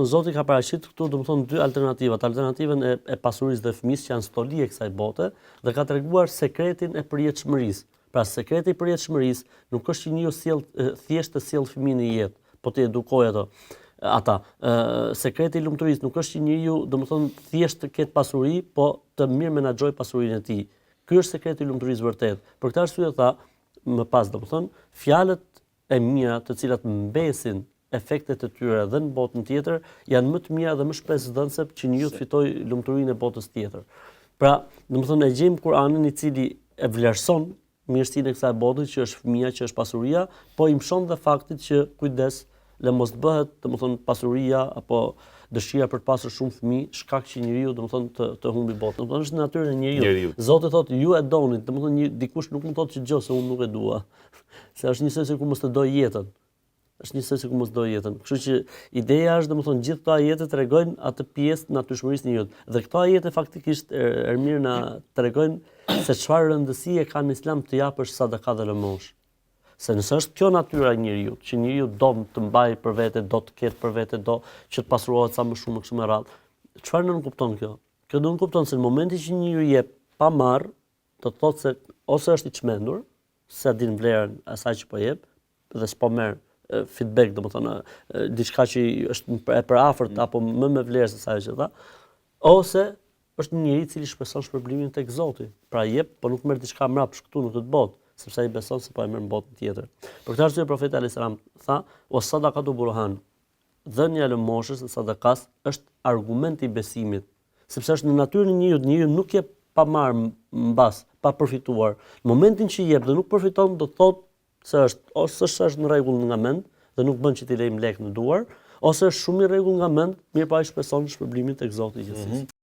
Zoti ka paraqitur këtu domethënë dy alternativat, alternativën e pasurisë dhe fëmisë që janë stoli e kësaj bote dhe ka treguar sekretin e përjetshmërisë. Pra sekreti i përjetshmërisë nuk është që njeriu thjesht të sjell fëmijën në jetë, po të edukojë ata. Sekreti i lumturisë nuk është që njeriu domethënë thjesht të ketë pasuri, po të mirë menaxhojë pasurinë e tij. Ky është sekreti i lumturisë vërtet. Për këtë arsye tha më pas domethënë fjalët e mira të cilat mbesin efektet e tyre dhe në botën tjetër janë më të mira dhe më shpresdhënëse që njeriu të fitojë lumturinë e botës tjetër. Pra, domethënë e gjejmë Kur'anin i cili e vlerëson mirësinë e kësaj bote që është fëmia, që është pasuria, po i mshon dhe faktit që kujdes, le mos bëhet domethënë pasuria apo dëshira për të pasur shumë fëmijë shkak që njeriu domethënë të humbi botën. Domethënë është natyrë e njeriu. Zoti thotë ju e doni, domethënë dikush nuk mund të thotë që gjë se unë nuk e dua. Se është njësoj sikur mos të doj jetën. Është njësoj sikur mos doj jetën. Kështu që ideja është domethënë gjithë këto ajete tregojnë atë pjesë natyrshmërisë e njerëzit. Dhe këto ajete faktikisht mirë na tregojnë se çfarë rëndësie ka në Islam të japësh sadaka dhe lëmosh. Se nëse është kjo natyra e njeriu, që njeriu do të mbajë për vete, do të ketë për vete, do që të pasurohet sa më shumë kështu me radhë. Çfarë nuk kupton kjo? Kjo do të kupton se në momentin që njeriu jep pa marr, do të thotë se ose është i çmendur, se din vlerën e asaj që po jep dhe s'po merr feedback, domethënë diçka që është e përafërt apo më me vlerë se sa që tha, ose është një njeri i cili shpreson shpërblimin tek Zoti. Pra jep, po nuk merr diçka mbrapsht këtu në këtë botë, sepse ai beson se po e merr në botën tjetër. Për këtë arsye profeti alayhis salam tha: "O sadaqatu burhan." Dhënia e lëmoshës së sadakas është argument i besimit, sepse është në natyrën e njeriu nuk jep pa marr mbas, pa përfituar. Në momentin që jep dhe nuk përfiton, do të thotë se ose është në rregull nga mend dhe nuk bën që t'i lejmë lek në duar, ose është shumë i rregull nga mend, mirë pa ai shpreson shpërblimin tek Zoti i gjithësisë.